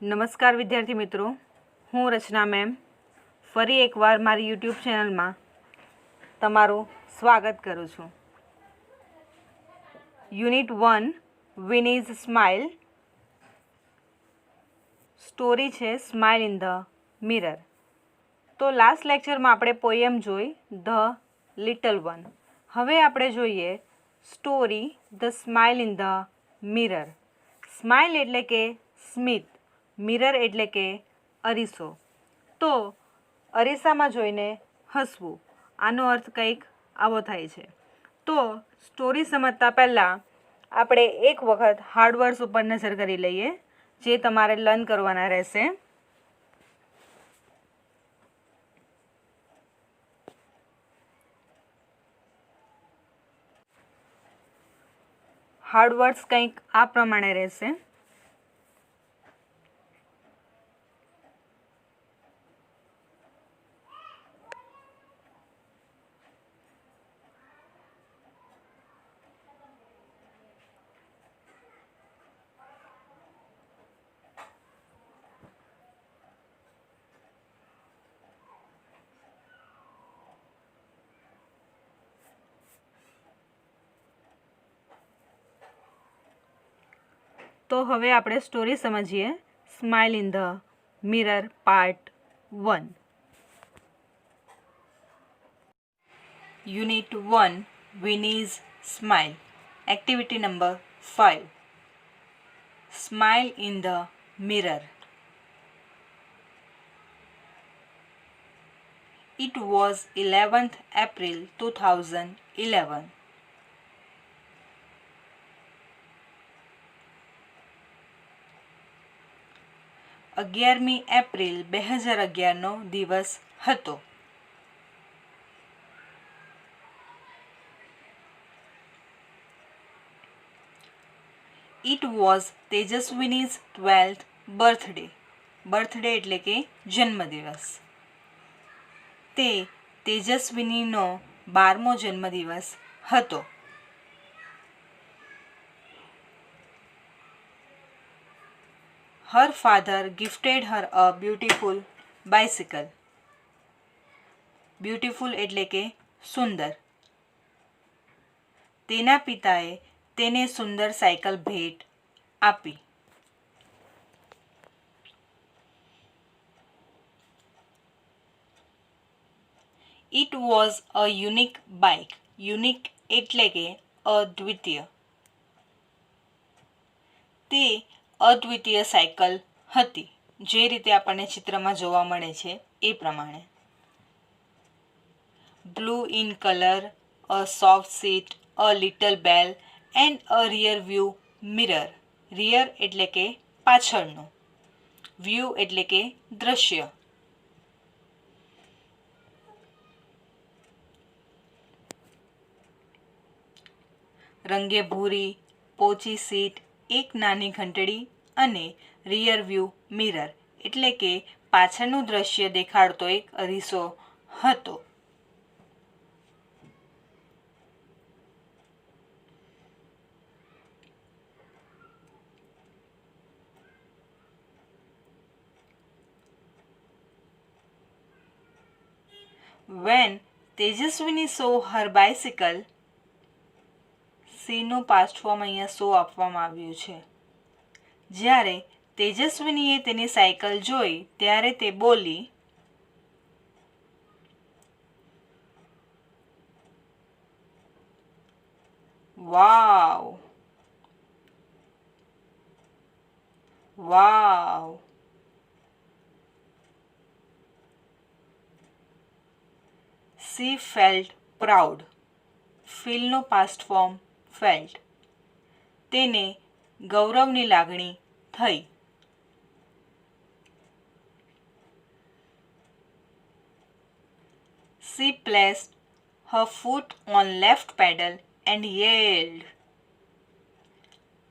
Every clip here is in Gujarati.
નમસ્કાર વિદ્યાર્થી મિત્રો, હું રચના મેમ ફરી એકવાર મારી યુટ્યુબ ચેનલમાં તમારું સ્વાગત કરું છું. યુનિટ 1 વિનીઝ સ્માઇલ. સ્ટોરી છે સ્માઇલ ઇન ધ મિરર. તો લાસ્ટ લેક્ચરમાં આપણે પોયમ જોઈ ધ લિટલ વન. હવે આપણે જોઈએ story the smile in the mirror. Smile એટલે કે સ્મિત, મિરર એટલે કે અરીસો. તો અરીસામાં જોઈને હસવું, આનો અર્થ કંઈક આવો થાય છે. તો સ્ટોરી સમજતા પહેલાં આપણે એક વખત હાર્ડ વર્ડ્સ ઉપર નજર કરી લઈએ, જે તમારે લર્ન કરવાના રહેશે. હાર્ડ વર્ડ્સ કંઈક આ પ્રમાણે રહેશે. તો હવે આપણે સ્ટોરી સમજીએ. Smile in the mirror part 1. Unit 1 વિનીઝ smile. Activity number 5. Smile in the mirror. It was 11th April 2011. અગિયારમી એપ્રિલ 2011નો દિવસ હતો. It was Tejaswini's 12th birthday. Birthday એટલે કે જન્મદિવસ. તે તેજસ્વીનીનો 12મો જન્મદિવસ હતો. Her father gifted her a beautiful bicycle. Beautiful એટલે કે સુંદર. તેના પિતાએ તેને સુંદર સાયકલ ભેટ આપી. It was a unique bike. Unique એટલે કે અદ્વિતીય. તે અદ્વિતીય સાયકલ હતી, જે રીતે આપણને ચિત્રમાં જોવા મળે છે એ પ્રમાણે. Blue in colour, a soft seat, a little bell and a rear view mirror. Rear એટલે કે પાછળનું, વ્યૂ એટલે કે દ્રશ્ય. રંગે ભૂરી, પોચી સીટ, એક નાની ઘંટડી અને રિયર વ્યૂ મિરર એટલે કે પાછળનું દ્રશ્ય દેખાડતો એક અરીસો હતો. When Tejaswini saw her bicycle, સીનું પાસ્ટ ફોર્મ અહીંયા સો આપવામાં આવ્યું છે. જ્યારે તેજસ્વીનીએ તેની સાયકલ જોઈ ત્યારે તે બોલી, wow, wow. She felt proud. ફીલનો પાસ્ટ ફોર્મ ફેલ્ટ. તેને ગૌરવની લાગણી થઈ. She placed her foot on left pedal and yelled.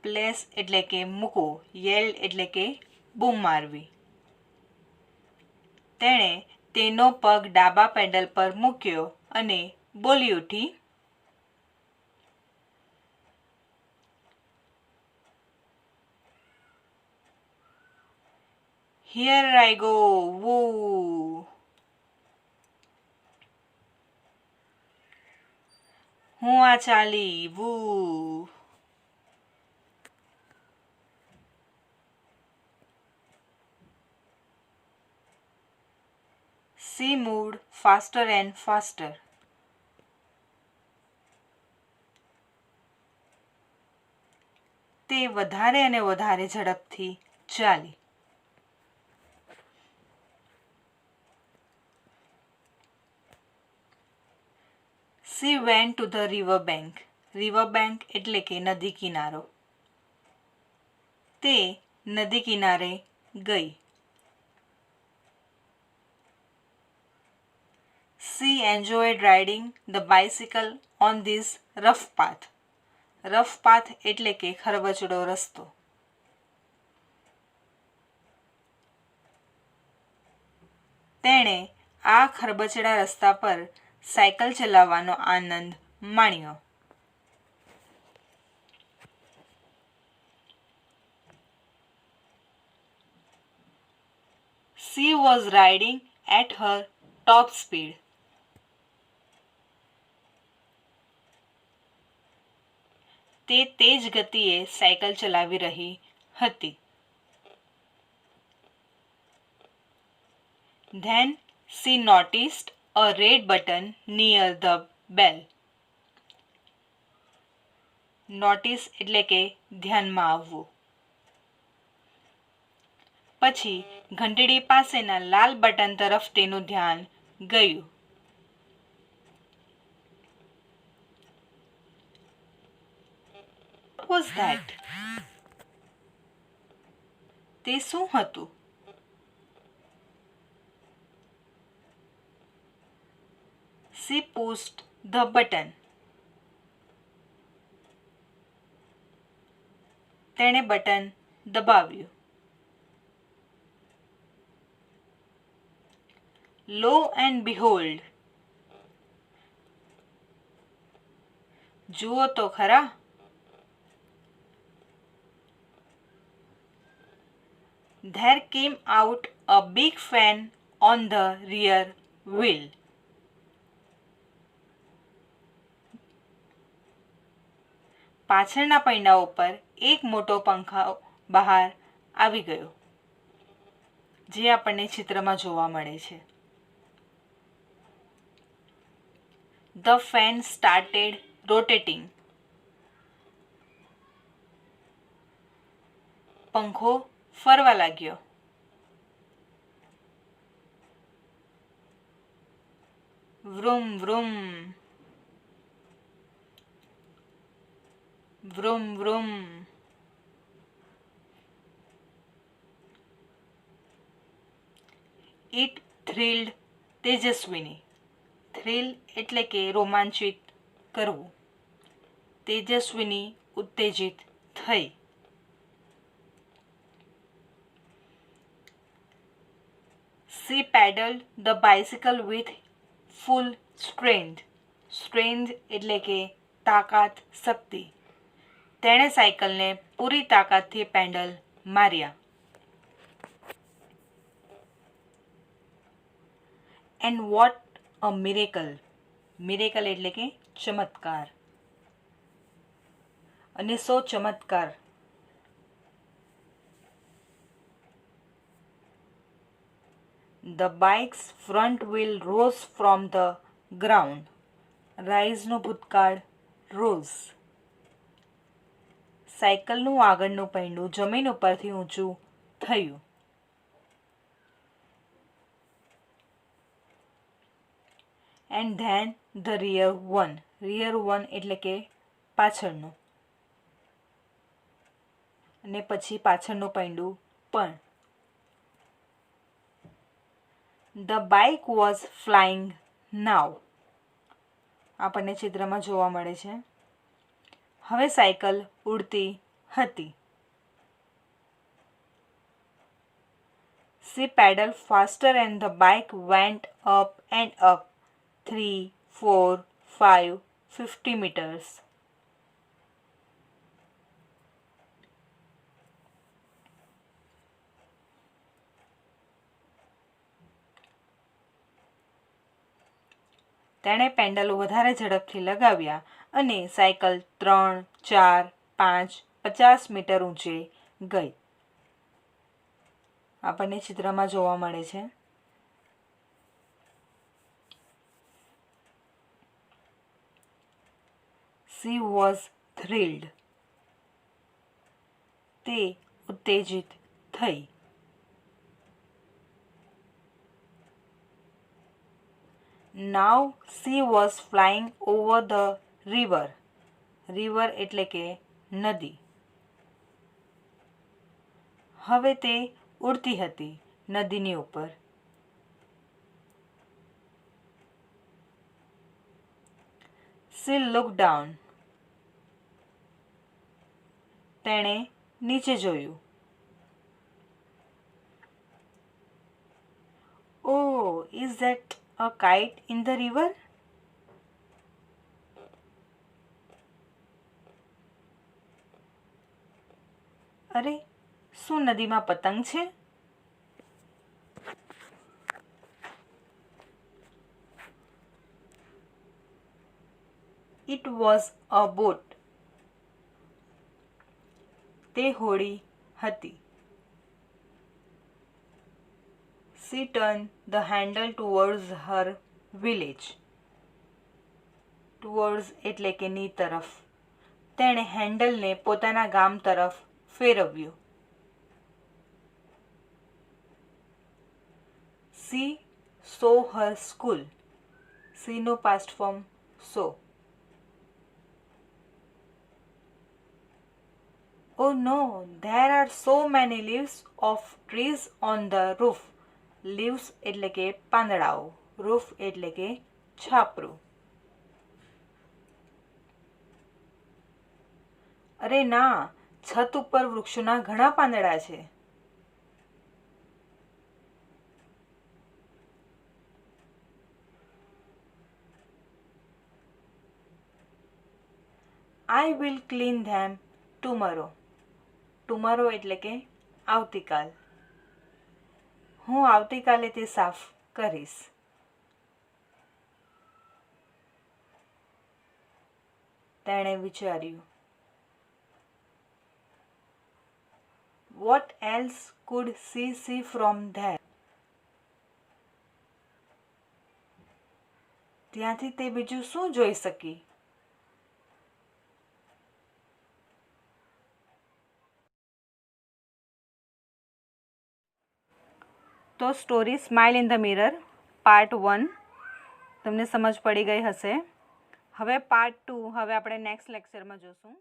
Place એટલે કે મૂકવું, yelled એટલે કે બૂમ મારવી. તેણે તેનો પગ ડાબા પેડલ પર મૂક્યો અને બોલી ઉઠી, Here I go. Woo. હું આ ચાલી. Woo. She moved faster and faster. તે વધારે અને વધારે ઝડપથી ચાલી. She went to the river bank. River bank એટલે કે નદી કિનારો. તે નદી કિનારે ગઈ. She enjoyed riding the bicycle on this rough path. Rough path એટલે કે ખરબચડો રસ્તો. તેણે આ ખરબચડા રસ્તા પર સાયકલ ચલાવવાનો આનંદ માણ્યો. She was riding at her top speed. તે તેજ ગતિએ સાયકલ ચલાવી રહી હતી. Then she noticed a red button near the bell. Notice એટલે કે ધ્યાનમાં આવવું. પછી ઘંટડી પાસેના લાલ બટન તરફ તેનું ધ્યાન ગયું. What was that? તે શું હતું? She pushed the button. તેણે બટન દબાવ્યું. Lo and behold. જુઓ તો ખરા. There came out a big fan on the rear wheel. પાછળના પૈડા ઉપર એક મોટો પંખો બહાર આવી ગયો, જે આપણને ચિત્રમાં જોવા મળે છે. The fan started rotating. પંખો ફરવા લાગ્યો. Vroom vroom. Vroom vroom. It thrilled Tejaswini. Thrill એટલે કે રોમાંચિત કરવું. તેજસ્વીની ઉત્તેજિત થઈ. She pedaled the bicycle with full strength. Strength એટલે કે તાકાત, શક્તિ. તેણે સાયકલને પૂરી તાકાતથી પેન્ડલ માર્યા. And what a miracle. Miracle એટલે કે ચમત્કાર. અને સો ચમત્કાર. The bike's front wheel rose from the ground. Rise નો ભૂતકાળ rose. સાયકલનું આગળનું પૈડું જમીન ઉપરથી ઊંચું થયું. And then the rear one. Rear one એટલે કે પાછળનું. અને પછી પાછળનું પૈડું પણ. The bike was flying now. આપણને ચિત્રમાં જોવા મળે છે. હવે સાયકલ ઉડતી હતી. She pedaled faster and the bike went up and up 3, 4, 5, 50 meters. તેણે પેન્ડલો વધારે ઝડપથી લગાવ્યા અને સાયકલ 3, 4, 5, 50 મીટર ઊંચે ગઈ. આપણને ચિત્રમાં જોવા મળે છે. She was thrilled. તે ઉત્તેજિત થઈ. Now she was flying over the river. River એટલે કે નદી. હવે તે ઉડતી હતી નદીની ઉપર. She looked down. તેણે નીચે જોયું. Oh, is that a kite in the river? અરે, શું નદીમાં પતંગ છે? It was a boat. તે હોડી હતી. She turned the handle towards her village. Towards એટલે કે ની તરફ. તેણે હેન્ડલને પોતાના ગામ તરફ ફેરવ્યું. She saw her school. See no past form saw. Oh no, there are so many leaves of trees on the roof. Leaves એટલે કે પાંદડાઓ. Roof એટલે કે છાપરું. અરે ના, છત ઉપર વૃક્ષોના ઘણા પાંદડા છે. I will clean them tomorrow. Tomorrow એટલે કે આવતીકાલ. હું આવતીકાલે તે સાફ કરીશ. તેણે વિચાર્યું. What else could she see from there? ત્યાંથી તે બીજું શું જોઈ શકી? તો story smile in the mirror part 1 તમને સમજ પડી ગઈ હશે. હવે પાર્ટ 2 હવે આપણે નેક્સ્ટ લેક્ચરમાં જોશું.